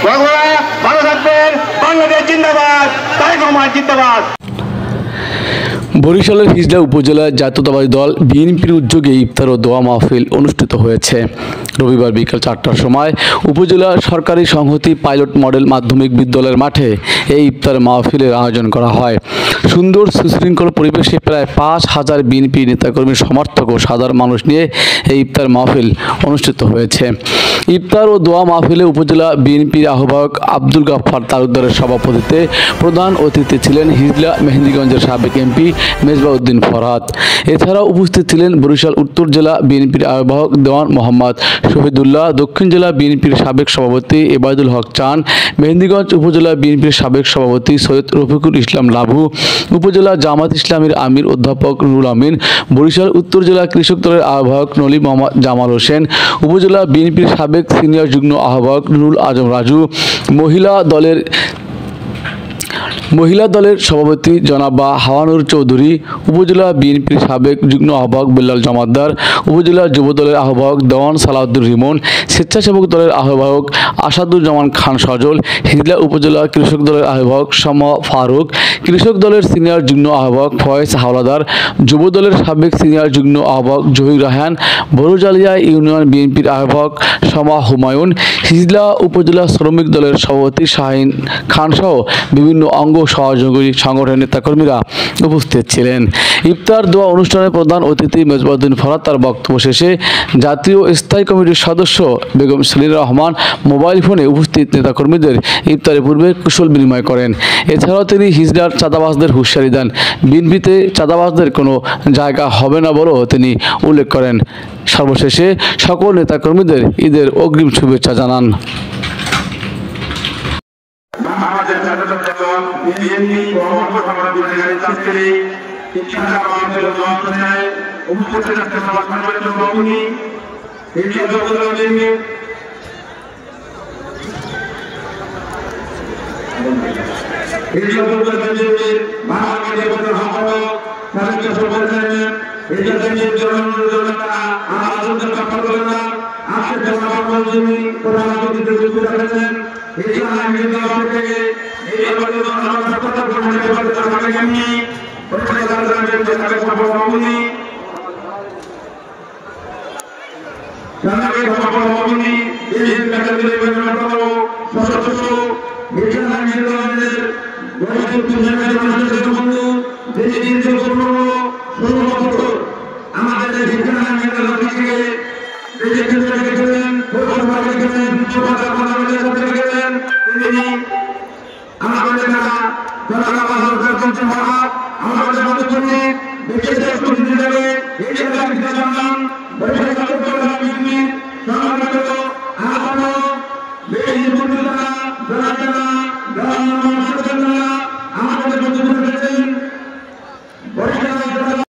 ভালো থাকবেন। বাংলাদেশ জিন্দাবাদ, তারেক রহমান জিন্দাবাদ। বরিশালের হিজলা উপজেলা জাতীয়তাবাদী দল বিএনপির উদ্যোগে ইফতার ও দোয়া মাহফিল অনুষ্ঠিত হয়েছে। রবিবার বিকাল 4টার সময় উপজেলা সরকারি সংহতি পাইলট মডেল মাধ্যমিক বিদ্যালয়ের মাঠে এই ইফতার মাহফিলের আয়োজন করা হয়। সুন্দর সুশৃঙ্খল পরিবেশে প্রায় 5,000 বিএনপি নেতাকর্মীর সমর্থক ও সাধারণ মানুষ নিয়ে এই ইফতার মাহফিল অনুষ্ঠিত হয়েছে। ইফতার ও দোয়া মাহফিলে উপজেলা বিএনপির আহ্বায়ক আব্দুল গাফফার তালুকদারের সভাপতিত্বে প্রধান অতিথি ছিলেন হিজলা মেহেন্দিগঞ্জের সাবেক এমপি মেজবাহ উদ্দিন ফরহাদ। এছাড়াও উপস্থিত ছিলেন বরিশাল উত্তর জেলা বিএনপির আহ্বায়ক দেওয়ান মোহাম্মদ শহীদুল্লাহ, দক্ষিণ জেলা বিএনপির সাবেক সভাপতি এবায়দুল হক চান, মেহেন্দিগঞ্জ উপজেলা বিএনপির সাবেক সভাপতি সৈয়দ রফিকুল ইসলাম লাভু, উপজেলা জামাত ইসলামীর আমির অধ্যাপক নুরুল আমিন, বরিশাল উত্তর জেলা কৃষক দলের আহ্বায়ক নলি মোহাম্মদ জামাল হোসেন, উপজেলা বিএনপির সাবেক সিনিয়র যুগ্ম আহ্বায়ক নুরুল আজম রাজু, মহিলা দলের সভাপতি জনাবা হাওয়ানুর চৌধুরী, উপজেলা বিএনপির সাবেক যুগ্ম আহ্বায়ক বেল্লাল জমাদ্দার, উপজেলা যুব দলের আহ্বায়ক দেওয়ান সালাউদ্দিন রিমন, স্বেচ্ছাসেবক দলের আহ্বায়ক আসাদুজ্জামান খান সজল, হিজলা উপজেলা কৃষক দলের আহ্বায়ক সমা ফারুক, কৃষক দলের সিনিয়র যুগ্ম আহ্বায়ক ফয়েজ হাওলাদার, যুব দলের সাবেক সিনিয়র যুগ্ম আহ্বায়ক জহির রায়হান, বড়জালিয়া ইউনিয়ন বিএনপির আহ্বায়ক সমা হুমায়ুন, হিজলা উপজেলা শ্রমিক দলের সভাপতি শাহিন খান সহ বিভিন্ন অঙ্গ সহযোগী সংগঠনের নেতাকর্মীরা উপস্থিত ছিলেন। ইফতার দোয়া অনুষ্ঠানে প্রধান অতিথি মেজবাহ উদ্দিন ফরহাদ তার বক্তব্য শেষে জাতীয় স্থায়ী কমিটির সদস্য বেগম সেলিনা রহমান মোবাইল ফোনে উপস্থিত নেতাকর্মীদের ইফতারের পূর্বে কুশল বিনিময় করেন। এছাড়াও তিনি হিজলার চাঁদাবাজদের হুঁশিয়ারি দেন, বিএনপিতে চাঁদাবাজদের কোনো জায়গা হবে না বলেও তিনি উল্লেখ করেন। সর্বশেষে সকল নেতাকর্মীদের ঈদের অগ্রিম শুভেচ্ছা জানান। আমাদের জাতীয় দল বিএনপি কর্মকর্তা সংগঠনের চাকরি শিক্ষা মানবের জনপ্রিয় উপস্থিত আছেন সমাজ সম্মানিত সভাপতি এই জগৎজননী এই জগৎজননী বাংলাদেশের সম্পাদক সাহিত্য সম্পাদক এই জাতীয় জনতা আলোচনা সম্পাদনা আজকে জনগণের প্রধান অতিথি উপস্থিত আছেন। এই জন্য আমি থেকে এই জনগণের কথা বলতে আমি আমাদের